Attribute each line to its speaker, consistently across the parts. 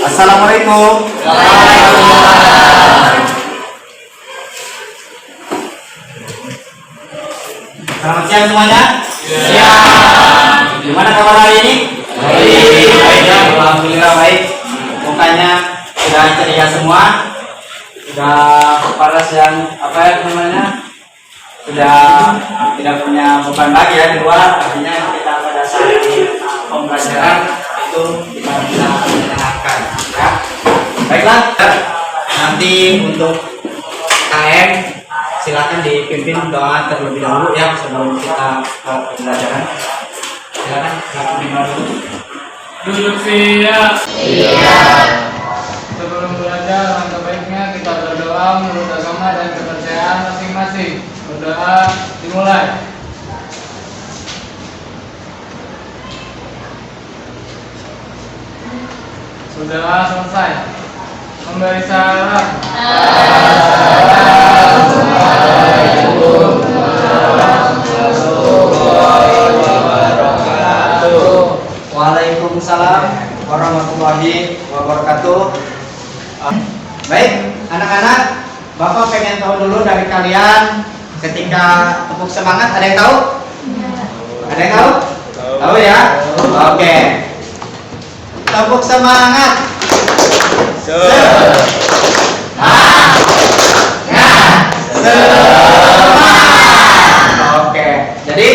Speaker 1: Assalamualaikum. Selamat siang semuanya. Gimana kabar hari ini? Baik ya, alhamdulillah baik. Mukanya sudah ceria semua. Sudah paras yang apa ya namanya? Sudah tidak punya beban lagi ya di luar. Artinya kita pada saat ini pembelajaran itu kita bisa menyenangkan. Ya. Baiklah. Nanti untuk KM silakan dipimpin doa terlebih dahulu ya sebelum kita ke pembelajaran. Silakan dipimpin doa dulu.
Speaker 2: Duduk siap.
Speaker 3: Iya.
Speaker 2: Sebelum belajar, langkah baiknya kita berdoa menurut agama dan kepercayaan masing-masing. Berdoa dimulai. Sudah selesai. Memberi salam. Assalamualaikum warahmatullahi wabarakatuh.
Speaker 1: Waalaikumsalam warahmatullahi wabarakatuh. Baik, anak-anak, Bapak pengen tahu dulu dari kalian ketika tepuk semangat, ada yang tahu? Ada yang tahu? Tahu ya? Oke. Tepuk semangat. Semangat. Oke. Jadi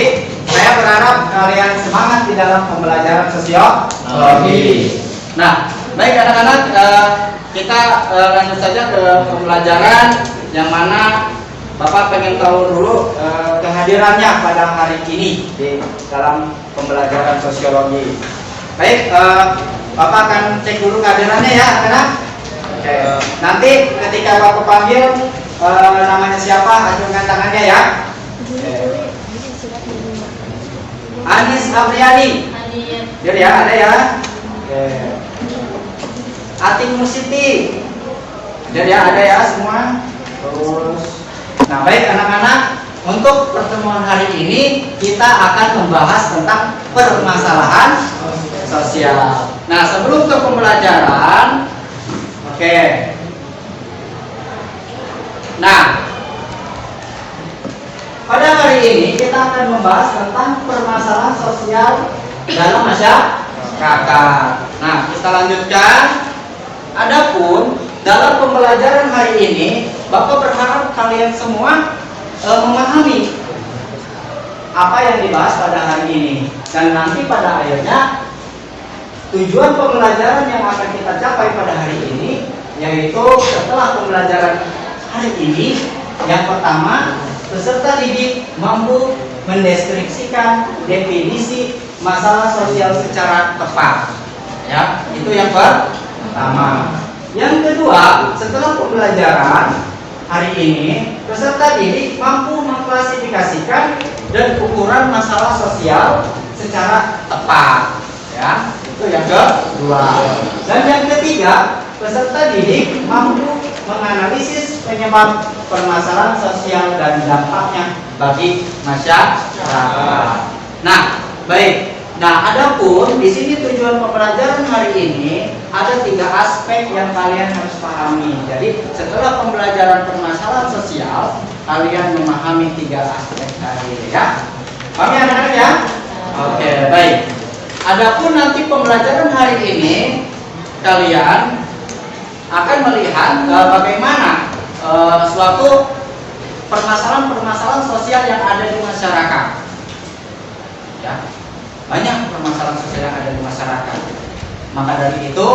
Speaker 1: saya berharap kalian semangat di dalam pembelajaran sosiologi. Nah, baik anak-anak, kita lanjut saja ke pembelajaran yang mana Bapak pengen tahu dulu kehadirannya pada hari ini di dalam pembelajaran sosiologi. Baik, Bapak akan cek dulu kehadirannya ya anak-anak. Oke. Nanti ketika Bapak panggil namanya siapa, acungkan tangannya ya. Anis Apriani. Jadi ya, ada ya. Oke. Ating Musiti. Jadi ya, ada ya semua. Terus. Nah, baik anak-anak, untuk pertemuan hari ini kita akan membahas tentang permasalahan sosial. Nah, sebelum ke pembelajaran, oke. Nah, pada hari ini kita akan membahas tentang permasalahan sosial dalam masyarakat. Nah, kita lanjutkan. Adapun dalam pembelajaran hari ini, Bapak berharap kalian semua memahami apa yang dibahas pada hari ini, dan nanti pada akhirnya tujuan pembelajaran yang akan kita capai pada hari ini, yaitu setelah pembelajaran hari ini, yang pertama, peserta didik mampu mendeskripsikan definisi masalah sosial secara tepat. Ya, itu yang pertama. Yang kedua, setelah pembelajaran hari ini, peserta didik mampu mengklasifikasikan dan ukuran masalah sosial secara tepat. Ya, itu yang kedua. Dan yang ketiga, peserta didik mampu menganalisis penyebab permasalahan sosial dan dampaknya bagi masyarakat. Nah, baik. Nah, adapun di sini tujuan pembelajaran hari ini ada 3 aspek yang kalian harus pahami. Jadi, setelah pembelajaran permasalahan sosial, kalian memahami 3 aspek tadi ya. Paham ya anak-anak ya? Oke, baik. Adapun nanti pembelajaran hari ini kalian akan melihat bagaimana suatu permasalahan-permasalahan sosial yang ada di masyarakat. Ya. Banyak permasalahan sosial yang ada di masyarakat. Maka dari itu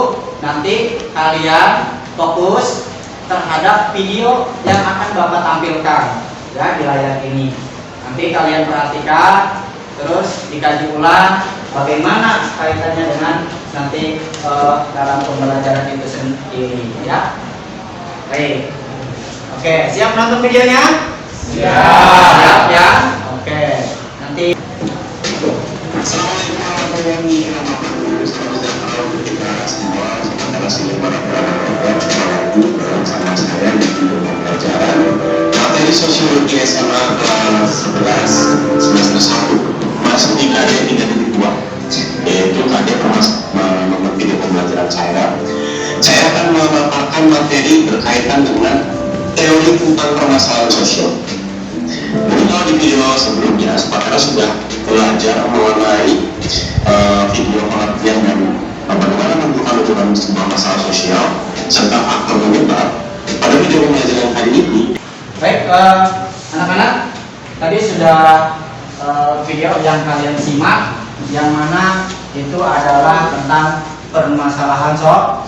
Speaker 1: nanti kalian fokus terhadap video yang akan Bapak tampilkan ya di layar ini. Nanti kalian perhatikan, terus dikaji ulang bagaimana kaitannya dengan nanti dalam pembelajaran itu sendiri ya. Baik. Oke, siap nonton videonya? Siap ya. Oke. Nanti
Speaker 3: materi sosiologi SMA kelas 11 semester 1 masuk di KD 3.2, yaitu KD nomor video pembelajaran saya. akan memaparkan materi berkaitan dengan teori tentang permasalahan sosial. Jadi kalau di video sebelumnya, Sepakara sudah belajar mengenai video pengertian dan bagaimana menentukan sebuah masalah sosial serta faktor penyebab. Pada video pembelajaran kali ini,
Speaker 1: baik anak-anak, tadi sudah video yang kalian simak, yang mana itu adalah tentang permasalahan sosial.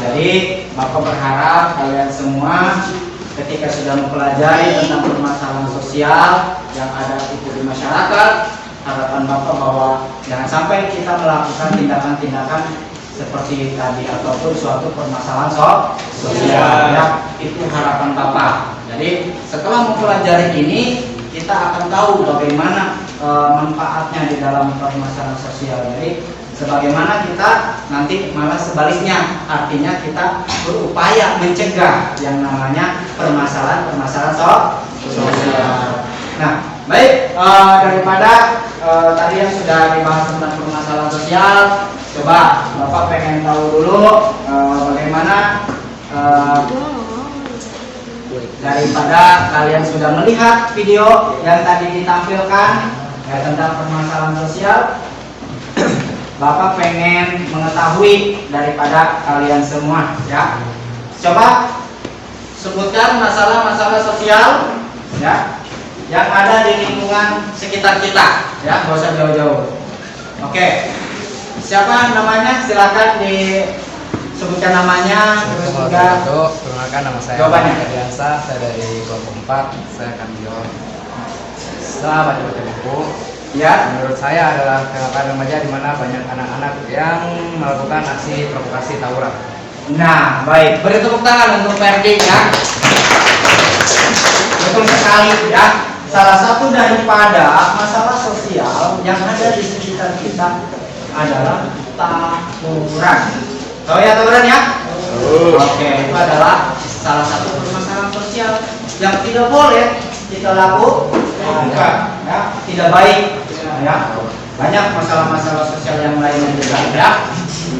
Speaker 1: Jadi Bapak berharap kalian semua ketika sudah mempelajari tentang permasalahan sosial yang ada itu di masyarakat, harapan Bapak bahwa jangan sampai kita melakukan tindakan-tindakan seperti tadi ataupun suatu permasalahan sosial. Ya, itu harapan Bapak. Jadi setelah mempelajari ini, kita akan tahu bagaimana manfaatnya di dalam permasalahan sosial. Jadi sebagaimana kita nanti malah sebaliknya, artinya kita berupaya mencegah yang namanya permasalahan sosial. Nah, baik, daripada tadi yang sudah dibahas tentang permasalahan sosial, coba Bapak pengen tahu dulu bagaimana daripada kalian sudah melihat video yang tadi ditampilkan ya, tentang permasalahan sosial. Bapak pengen mengetahui daripada kalian semua ya. Coba sebutkan masalah-masalah sosial ya yang ada di lingkungan sekitar kita ya, nggak usah jauh-jauh. Oke. Siapa namanya? Silakan disebutkan namanya terus juga
Speaker 2: Perkenalkan, nama saya
Speaker 1: jawabannya.
Speaker 2: Adiansa, saya dari kelompok 4. Saya akan menjawab. Setelah baca buku,
Speaker 1: ya.
Speaker 2: menurut saya adalah kenakalan remaja di mana banyak anak-anak yang melakukan aksi provokasi tawuran.
Speaker 1: Nah, baik. Beri tepuk tangan untuk Ferdi ya. Betul sekali ya. Salah satu daripada masalah sosial yang ada di sekitar kita adalah tawuran. Tahu ya tawuran ya? Oke, itu adalah salah satu permasalahan sosial yang tidak boleh kita lakukan ya, tidak baik ya. Banyak masalah-masalah sosial yang lainnya juga ada.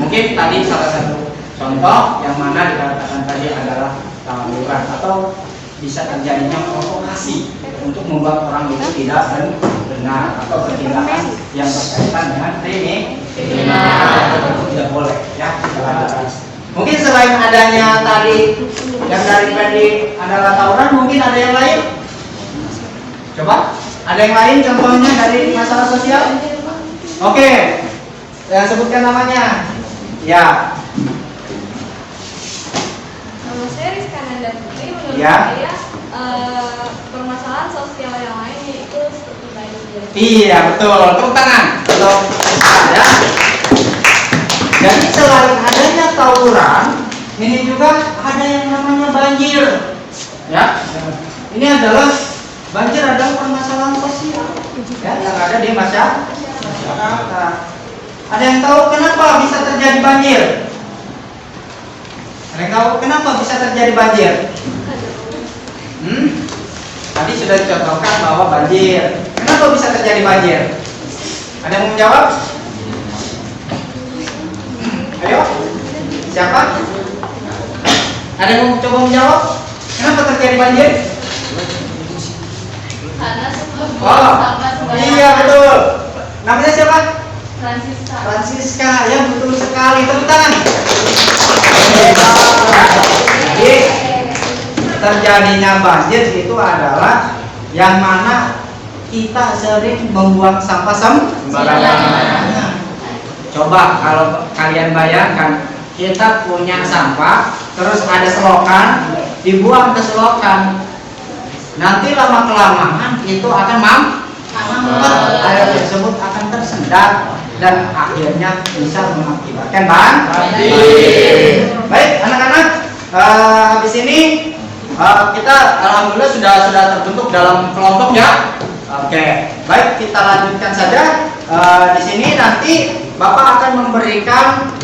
Speaker 1: Mungkin tadi salah satu contoh yang mana dikatakan tadi adalah tawuran atau bisa terjadinya provokasi untuk membuat orang itu tidak benar atau tindakan yang berkaitan dengan kriminal itu tidak boleh ya. Mungkin selain adanya tadi yang dari Ferdi adalah tawuran, mungkin ada yang lain? Coba, ada yang lain contohnya dari masalah sosial? Oke, yang sebutkan namanya. Ya.
Speaker 4: Nama saya Rizka Nanda Putri. Menurut
Speaker 1: Ya.
Speaker 4: saya permasalahan sosial yang lain yaitu seperti banjir.
Speaker 1: Iya, betul. Tepuk tangan. Betul. Ya. Jadi selain adanya tawuran, ini juga ada yang namanya banjir. Ya. Ini adalah banjir adalah permasalahan sosial ya, yang ada di masyarakat. Ada yang tahu kenapa bisa terjadi banjir? Ada yang tahu kenapa bisa terjadi banjir? Tadi sudah dicontohkan bahwa banjir. Kenapa bisa terjadi banjir? Ada yang mau menjawab? Ayo, siapa? Ada yang mau coba menjawab? Kenapa terjadi banjir?
Speaker 4: Karena sebuah
Speaker 1: Oh,
Speaker 4: sampah sembarangan.
Speaker 1: iya betul. Namanya siapa?
Speaker 4: Francisca.
Speaker 1: Francisca, ya betul sekali. Tepuk tangan. Jadi terjadinya banjir itu adalah yang mana kita sering membuang sampah sembarangan. Coba kalau kalian bayangkan, kita punya sampah, terus ada selokan, dibuang ke selokan. Nanti lama kelamaan itu akan mampet, air tersebut akan tersendat dan akhirnya bisa mengakibatkan banjir. Baik anak-anak, di sini kita alhamdulillah sudah terbentuk dalam kelompok ya. Oke, baik kita lanjutkan saja. Di sini nanti Bapak akan memberikan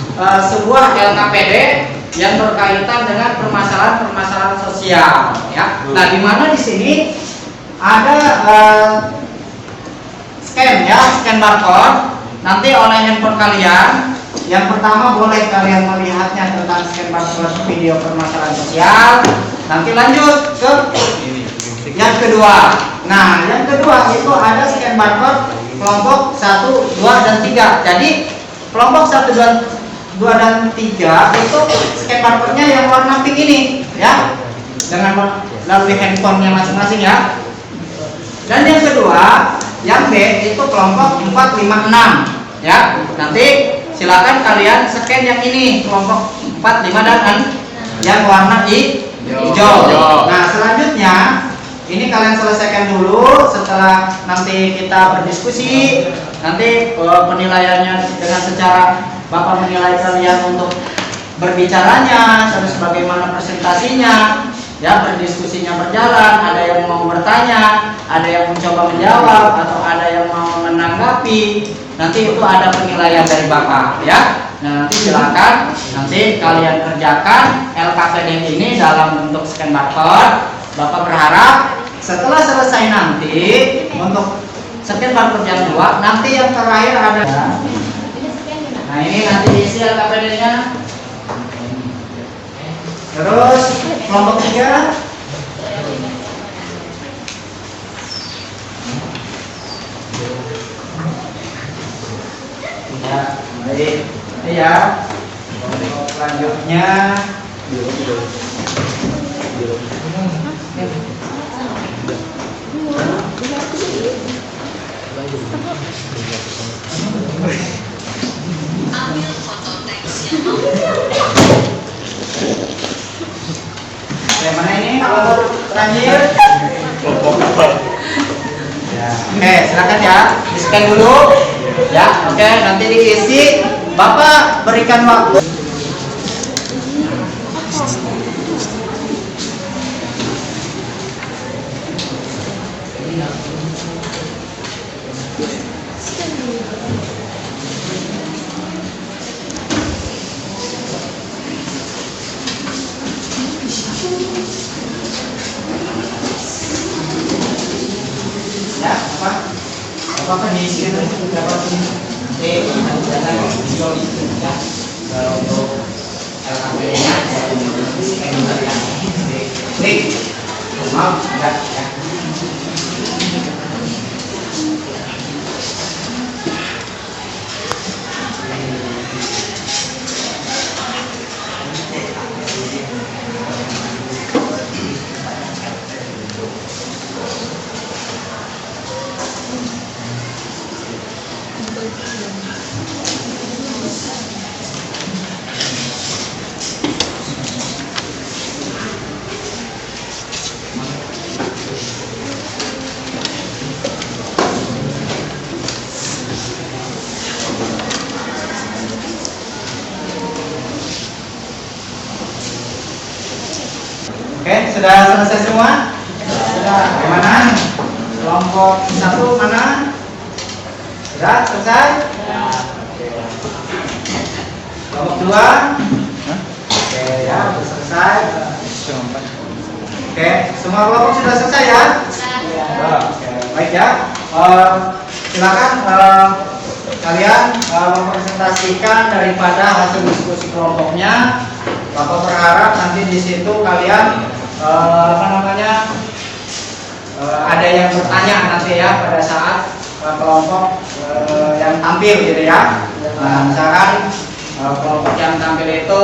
Speaker 1: sebuah LKPD yang berkaitan dengan permasalahan sosial ya. Nah, di mana di sini ada scan ya, scan barcode. Nanti oleh handphone kalian Yang pertama boleh kalian melihatnya tentang scan barcode video permasalahan sosial. Nanti lanjut ke yang kedua. Nah, yang kedua itu ada scan barcode kelompok 1, 2, dan 3. Jadi kelompok 1, 2, dan 3 itu scan barcode-nya yang warna pink ini, ya, dengan melalui handphonenya masing-masing, ya. Dan yang kedua, yang B itu kelompok 4, 5, 6, ya. Nanti silakan kalian scan yang ini, kelompok 4, 5, dan 6 yang warna hijau. Nah, selanjutnya ini kalian selesaikan dulu. Setelah nanti kita berdiskusi, nanti penilaiannya dengan secara Bapak menilai kalian untuk berbicaranya, terus bagaimana presentasinya, ya, berdiskusinya berjalan, ada yang mau bertanya, ada yang mencoba menjawab, atau ada yang mau menanggapi. Nanti itu ada penilaian dari Bapak, ya. Nah, nanti silakan nanti kalian kerjakan LKPD ini dalam bentuk scan barcode. Bapak berharap setelah selesai nanti untuk scan barcode yang 2, nanti yang terakhir ada. Nah, ini nanti diisi LKPD-nya. Terus kelompok 3. Ya, baik. Ini ya. Kelompok selanjutnya.
Speaker 5: Ambil foto teks yang
Speaker 1: Oke, mana ini kelompok terakhir? Ya. Oke, silakan ya. Di-scan dulu. Ya, oke, nanti diisi. Bapak berikan waktu. Ya, apa diisi itu berapa ini? Ya, untuk LKP-nya klik, maaf, enggak ya. Oke, sudah selesai semua? Sudah. Bagaimana? Kelompok 1 mana? Sudah selesai? Kelompok 2? Oke, ya, sudah selesai. Oke, semua kelompok sudah selesai ya? Oke, baik ya. Silakan kalian mempresentasikan daripada hasil diskusi kelompoknya. Bapak berharap nanti di situ kalian ada yang bertanya nanti ya pada saat kelompok yang tampil gitu ya. Misalkan kelompok yang tampil itu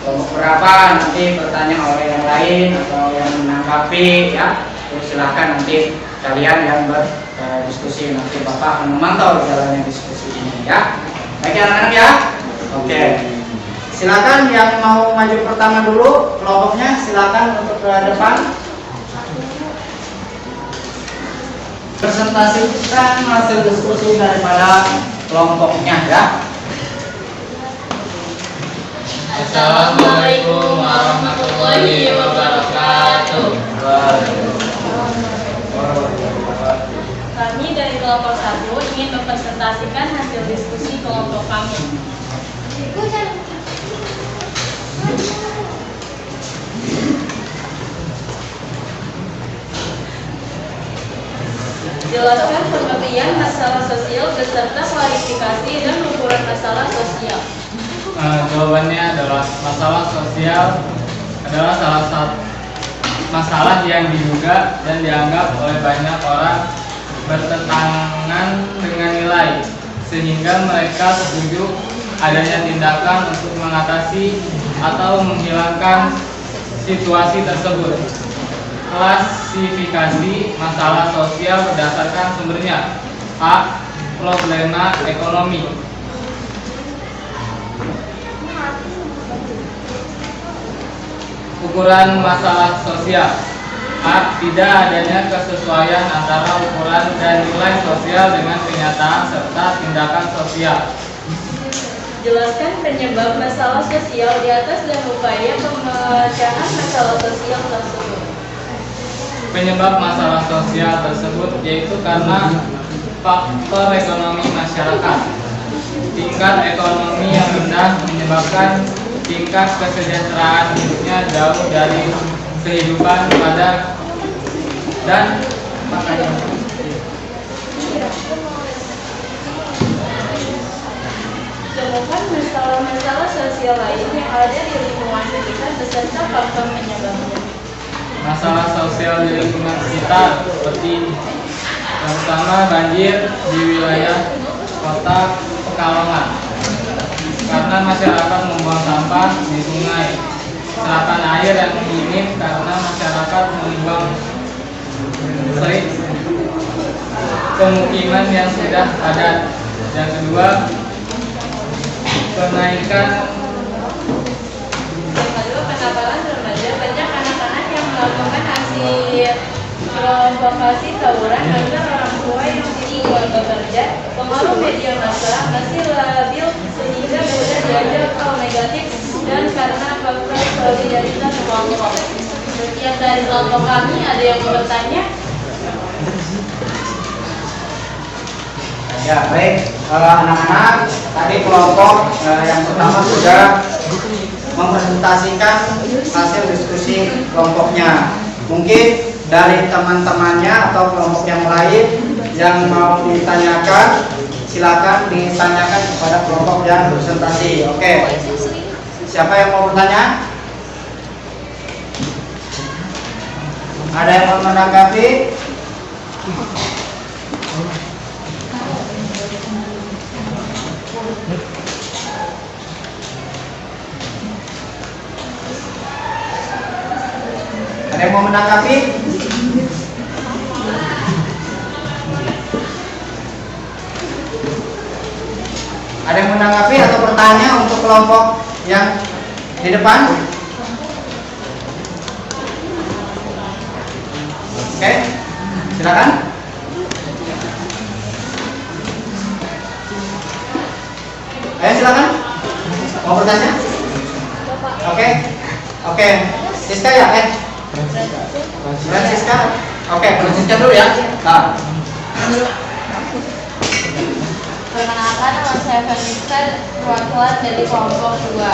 Speaker 1: kelompok berapa, nanti bertanya oleh yang lain atau yang menanggapi ya. Terus silahkan nanti kalian yang berdiskusi, nanti Bapak akan memantau jalannya diskusi ini ya. Baik ya anak-anak ya. Oke. Silakan yang mau maju pertama dulu kelompoknya, silakan untuk ke depan. Presentasikan hasil diskusi daripada kelompoknya ya.
Speaker 2: Assalamualaikum warahmatullahi wabarakatuh.
Speaker 4: Kami dari kelompok 1 ingin mempresentasikan hasil diskusi kelompok kami. Jelaskan pengertian masalah sosial beserta klarifikasi dan ukuran masalah sosial.
Speaker 2: Jawabannya adalah masalah sosial adalah salah satu masalah yang diduga dan dianggap oleh banyak orang bertentangan dengan nilai, sehingga mereka setuju adanya tindakan untuk mengatasi atau menghilangkan situasi tersebut. Klasifikasi masalah sosial berdasarkan sumbernya. A. Problema ekonomi. Ukuran masalah sosial. A. Tidak adanya kesesuaian antara ukuran dan nilai sosial dengan kenyataan serta tindakan sosial.
Speaker 4: Jelaskan penyebab masalah sosial di atas dan upaya pemecahan masalah sosial tersebut.
Speaker 2: Penyebab masalah sosial tersebut yaitu karena faktor ekonomi masyarakat. Tingkat ekonomi yang rendah menyebabkan tingkat kesejahteraan hidupnya jauh dari kehidupan pada dan makanya
Speaker 4: Temukan masalah-masalah sosial lain yang ada di lingkungan sekitar beserta faktor penyebabnya.
Speaker 2: masalah sosial di lingkungan sekitar seperti terutama banjir di wilayah kota Pekalongan karena masyarakat membuang sampah di sungai, serapan air yang minim karena masyarakat membuang sering pemukiman yang sudah padat. Yang kedua, penaikan
Speaker 4: penampalan remaja. Banyak anak-anak yang melakukan aksi provokasi tawuran agar orang tua yang tidak bekerja. Pengaruh media massa masih labil sehingga mudah diajak hal negatif dan karena faktor solidaritas kelompok. Yang dari kelompok kami ada yang mau bertanya?
Speaker 1: Ya, baik. Anak-anak, tadi kelompok yang pertama sudah mempresentasikan hasil diskusi kelompoknya. Mungkin dari teman-temannya atau kelompok yang lain yang mau ditanyakan, silakan ditanyakan kepada kelompok yang presentasi. Oke. Siapa yang mau bertanya? Ada yang mau menanggapi? Ada yang mau menanggapi? Ada yang menanggapi atau bertanya untuk kelompok yang di depan? Oke, silakan. Ayo silakan. Mau bertanya? Oke. Siska ya, Francisca. Oke, Francisca dulu ya. Nah.
Speaker 4: Perkenalkan, nama saya Francisca, perwakilan dari kelompok 2.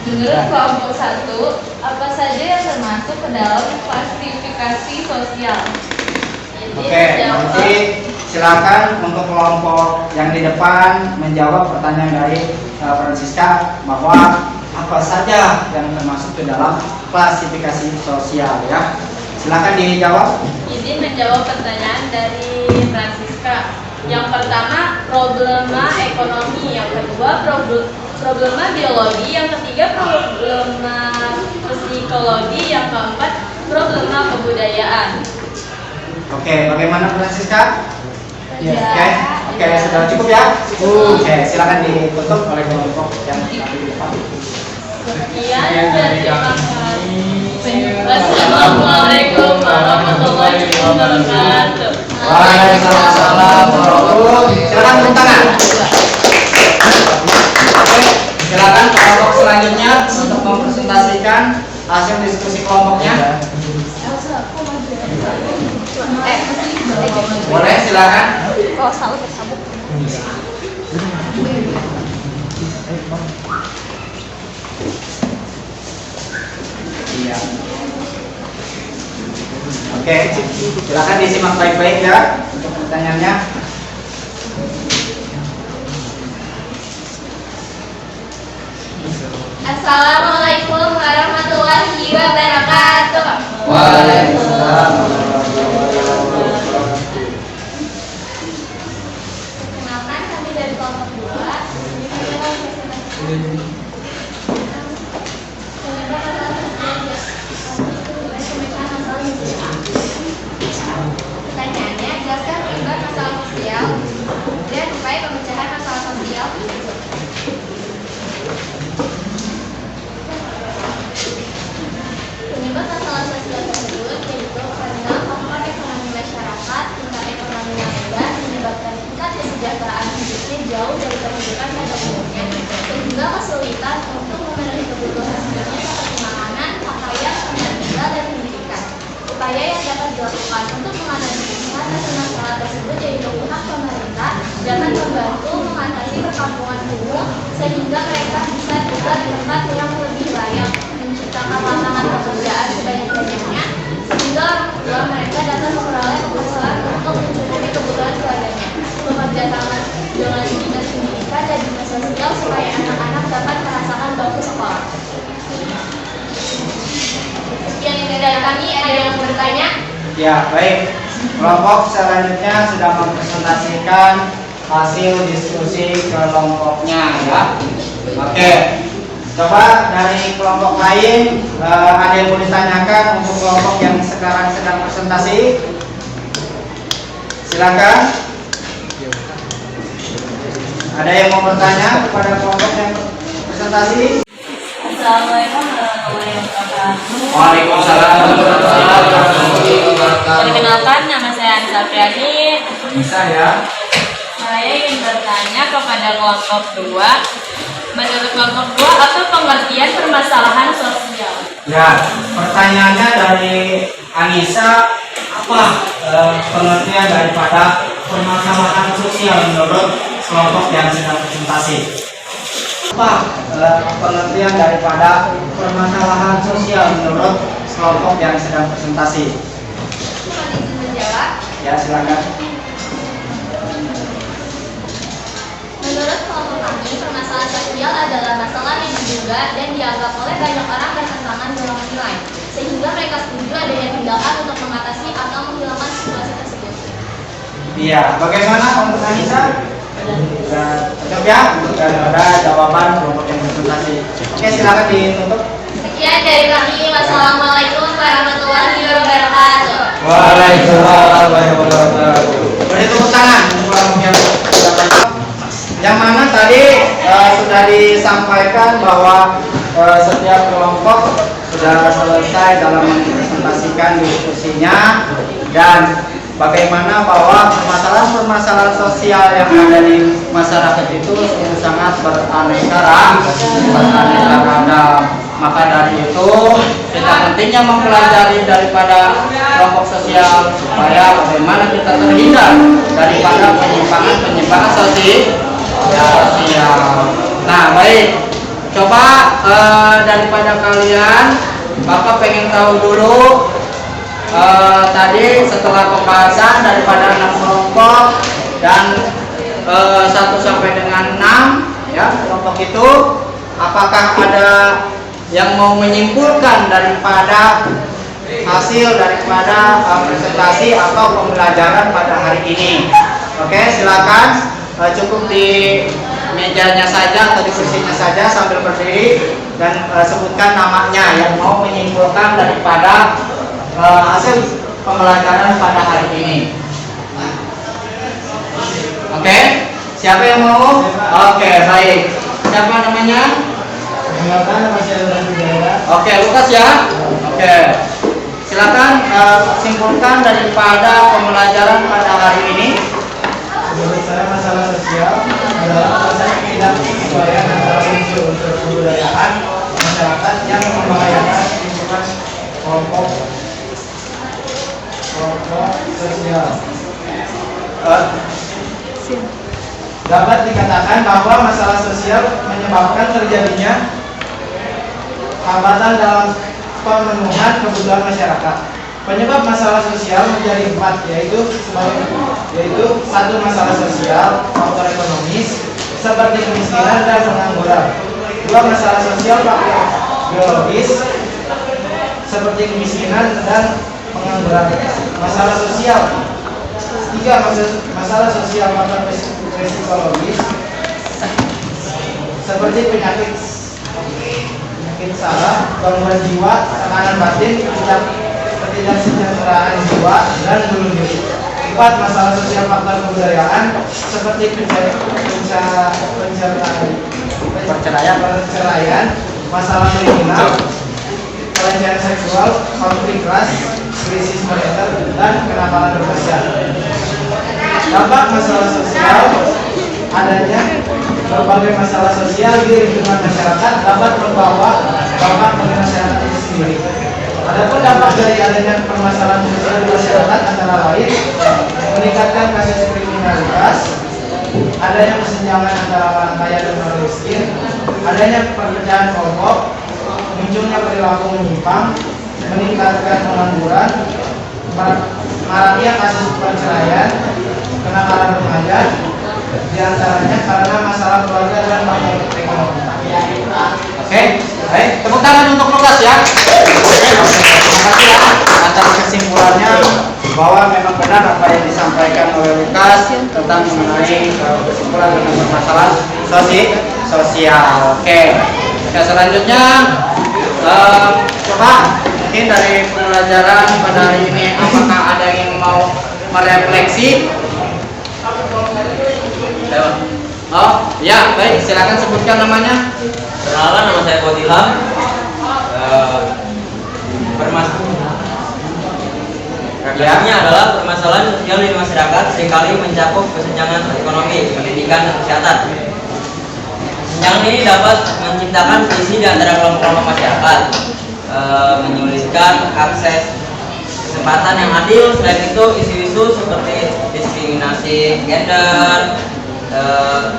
Speaker 4: Menurut kelompok 1, apa saja yang termasuk ke dalam klasifikasi sosial?
Speaker 1: Oke, nanti silakan untuk kelompok yang di depan menjawab pertanyaan dari Francisca bahwa apa saja yang termasuk ke dalam klasifikasi sosial ya. Silakan dijawab.
Speaker 4: Izin menjawab pertanyaan dari Francisca. Yang pertama, problema ekonomi. Yang kedua, problema biologi. Yang ketiga, problema psikologi. Yang keempat, problema kebudayaan.
Speaker 1: Oke, bagaimana Francisca?
Speaker 4: Ya.
Speaker 1: Oke, sudah cukup ya? Oke, silakan ditutup oleh kelompok yang di depan.
Speaker 4: Sekian dan terima kasih. Wassalamualaikum warahmatullahi wabarakatuh.
Speaker 1: Waalaikumsalam warahmatullahi wabarakatuh. Silakan tepuk tangan. Oke, silakan kelompok selanjutnya untuk mempresentasikan hasil diskusi kelompoknya. Boleh, silakan.
Speaker 4: Kalau salah bersabuk.
Speaker 1: Iya. Oke, silakan disimak baik-baik ya untuk pertanyaannya.
Speaker 4: Assalamualaikum warahmatullahi wabarakatuh.
Speaker 1: Waalaikumsalam.
Speaker 4: Perkenalkan, kami dari kelompok 2. Pertanyaannya, jelaskan penyebab masalah sosial dan upaya pemecahan masalah sosial. Penyebab masalah sosial tersebut yaitu karena faktor ekonomi masyarakat, tingkat ekonomi yang rendah menyebabkan tingkat kesejahteraan hidupnya jauh dari kehidupan pada umumnya, sehingga kesulitan untuk memenuhi kebutuhan hidupnya seperti makanan, pakaian, tempat tinggal, dan pendidikan. Upaya yang dapat dilakukan untuk mengatasi masalah tersebut yaitu pihak pemerintah dapat membantu mengatasi perkampungan kumuh sehingga mereka bisa tinggal di tempat yang lebih layak, menciptakan lapangan pekerjaan sebanyak-banyaknya sehingga orang tua mereka dapat memperoleh penghasilan untuk mencukupi kebutuhan keluarganya, bekerja sama dengan dinas pendidikan dan dinas sosial supaya anak-anak dapat merasakan bangku sekolah. Sekian ini dari kami, ada yang bertanya?
Speaker 1: Ya, baik. Kelompok selanjutnya sudah mempresentasikan hasil diskusi kelompoknya ya. Oke. Coba dari kelompok lain ada yang mau ditanyakan untuk kelompok yang sekarang sedang presentasi? Silakan. Ada yang mau bertanya kepada kelompok yang presentasi?
Speaker 4: Assalamualaikum warahmatullahi wabarakatuh.
Speaker 1: Waalaikumsalam warahmatullahi wabarakatuh.
Speaker 4: Perkenalkan, nama saya Anissa Priani.
Speaker 1: Bisa ya.
Speaker 4: Saya ingin bertanya kepada kelompok 2. Menurut kelompok 2, apa pengertian permasalahan sosial?
Speaker 1: Ya, pertanyaannya dari Anissa, apa pengertian daripada permasalahan sosial menurut kelompok yang sedang presentasi? Apa pengertian daripada permasalahan sosial menurut kelompok yang sedang presentasi?
Speaker 4: Mohon izin menjawab.
Speaker 1: Ya, silakan.
Speaker 4: Menurut kelompok kami, permasalahan sosial adalah masalah yang diduga dan dianggap oleh banyak orang bertentangan dalam nilai, sehingga mereka setuju adanya tindakan untuk mengatasi atau menghilangkan situasi tersebut.
Speaker 1: Iya, bagaimana menurut Anissa? Cocok ya ada jawaban kelompok yang presentasi. Oke, silakan ditutup.
Speaker 4: Sekian dari kami. Wassalamualaikum warahmatullahi wabarakatuh.
Speaker 1: Waalaikumsalam warahmatullahi wabarakatuh. Beri tepuk tangan untuk kelompok yang sudah menjawab. Yang mana tadi sudah disampaikan bahwa setiap kelompok sudah selesai dalam mempresentasikan diskusinya dan bagaimana bahwa permasalahan-permasalahan sosial yang ada di masyarakat itu sungguh sangat beraneka ragam. Maka dari itu kita pentingnya mempelajari daripada kelompok sosial supaya bagaimana kita terhindar daripada penyimpangan sosial. Nah, baik. Coba daripada kalian, Bapak pengen tahu dulu tadi setelah pembahasan daripada 6 kelompok dan 1 sampai dengan 6 ya kelompok itu, apakah ada yang mau menyimpulkan daripada hasil daripada presentasi atau pembelajaran pada hari ini? Oke, silakan cukup di mejanya saja atau di kursinya saja sambil berdiri dan sebutkan namanya yang mau menyimpulkan daripada hasil pembelajaran pada hari ini. Oke, siapa yang mau? Oke, baik. Siapa namanya? Oke, Lukas ya. Oke, silakan simpulkan daripada pembelajaran pada hari ini.
Speaker 6: Menurut saya masalah sosial adalah proses ketidaksesuaian antara unsur-unsur kebudayaan masyarakat yang membahayakan lingkungan kelompok sosial. Dapat dikatakan bahwa masalah sosial menyebabkan terjadinya hambatan dalam pemenuhan kebutuhan masyarakat. Penyebab masalah sosial menjadi 4, yaitu 1. Masalah sosial, faktor ekonomis seperti kemiskinan dan pengangguran. Dua, masalah sosial faktor biologis seperti kemiskinan dan pengangguran. Masalah sosial. Tiga, masalah sosial faktor psikologis seperti penyakit saraf, gangguan jiwa, tekanan batin, ketidaksejahteraan jiwa, dan bunuh diri. Empat, masalah sosial faktor kebudayaan seperti perceraian, masalah kriminal, pelecehan seksual, konflik ras, krisis moneter, dan kenakalan remaja. Dampak masalah sosial, adanya berbagai masalah sosial di lingkungan masyarakat dapat membawa dampak bagi masyarakat itu sendiri. Adapun dampak dari adanya permasalahan sosial di masyarakat antara lain meningkatkan kasus kriminalitas, adanya kesenjangan antara orang kaya dan orang miskin, adanya perpecahan kelompok, munculnya perilaku menyimpang, meningkatkan pengangguran, maraknya kasus perceraian, kenakalan remaja, diantaranya karena masalah keluarga dan faktor ekonomi.
Speaker 1: Oke, baik, tepuk tangan untuk Lukas ya. Terima kasih ya atas kesimpulannya bahwa memang benar apa yang disampaikan oleh Lukas tentang mengenai kesimpulan tentang permasalahan sosial. Oke, selanjutnya coba mungkin dari pembelajaran pada hari ini apakah ada yang mau merefleksi? Oh, ya, baik, silakan sebutkan namanya.
Speaker 7: Perkenalan, nama saya Ilham. Permasalahannya adalah permasalahan sosial di masyarakat seringkali mencakup kesenjangan ekonomi, pendidikan, dan kesehatan. Kesenjangan ini dapat menciptakan selisih di antara kelompok-kelompok masyarakat, menyulitkan akses kesempatan yang adil. Selain itu, isu-isu seperti diskriminasi gender,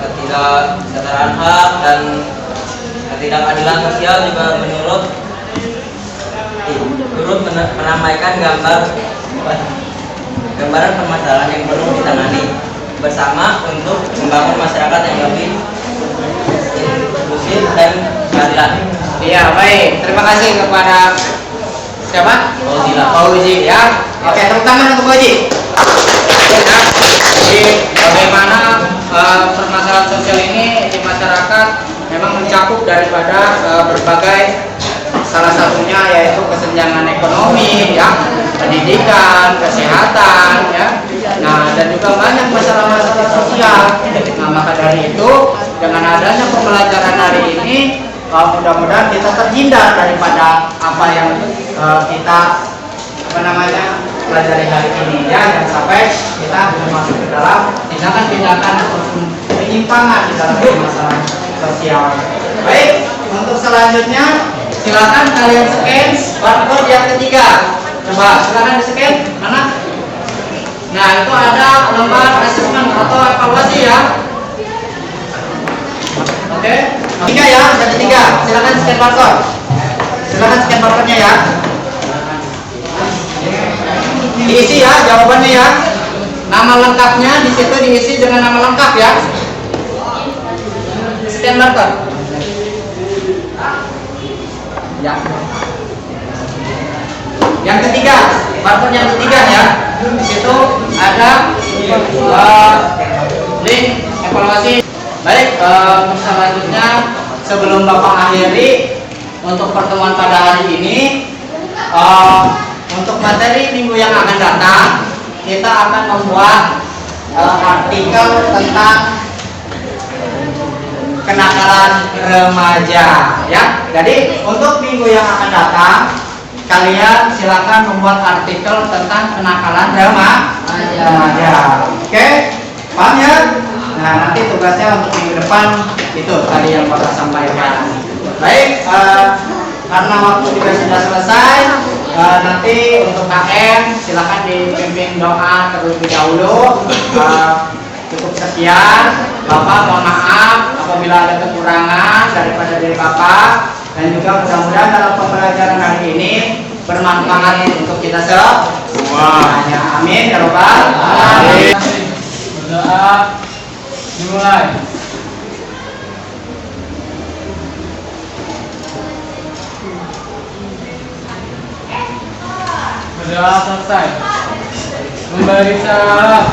Speaker 7: ketidaksetaraan hak, dan ketidakadilan sosial juga turut meramaikan gambaran permasalahan yang perlu ditangani bersama untuk membangun masyarakat yang lebih inklusif dan keadilan.
Speaker 1: Iya, baik. Terima kasih kepada siapa? Fauzi ya. Oke, tepuk tangan untuk Fauzi. Jadi bagaimana permasalahan sosial ini di masyarakat memang mencakup daripada berbagai, salah satunya yaitu kesenjangan ekonomi ya, pendidikan, kesehatan ya. Nah, dan juga banyak masalah-masalah sosial. Nah, maka dari itu dengan adanya pembelajaran hari ini mudah-mudahan kita terhindar daripada apa yang kita pelajari hari ini ya, dan sampai kita masuk ke dalam tindakan-tindakan ataupun penyimpangan di dalam masalah sosial. Baik, untuk selanjutnya silakan kalian scan barcode yang ketiga. Coba silakan di scan mana? Nah, itu ada lembar asesmen atau evaluasi ya. Oke, tiga ya, ada tiga. Silakan scan barcode. Silakan scan barcode-nya ya. Diisi ya jawabannya ya. Nama lengkapnya di situ diisi dengan nama lengkap ya. Scan barcode. Ya. Yang ketiga, barcode yang ketiga ya. Di situ ada link evaluasi. Baik, selanjutnya sebelum Bapak akhiri untuk pertemuan pada hari ini, untuk materi minggu yang akan datang, kita akan membuat artikel tentang kenakalan remaja ya. Jadi untuk minggu yang akan datang, kalian silakan membuat artikel tentang kenakalan remaja. Oke, paham ya? Nah, nanti tugasnya untuk minggu depan itu tadi yang Bapak sampaikan. Baik, karena waktu juga sudah selesai, nanti untuk KM silakan dipimpin doa terlebih dahulu. Cukup sekian. Bapak mohon maaf apabila ada kekurangan daripada diri Bapak, dan juga mudah-mudahan dalam pembelajaran hari ini bermanfaat untuk kita semua. Amin ya Rabbal alamin.
Speaker 2: Berdoa dimulai. Sudah selesai. Memberi salam.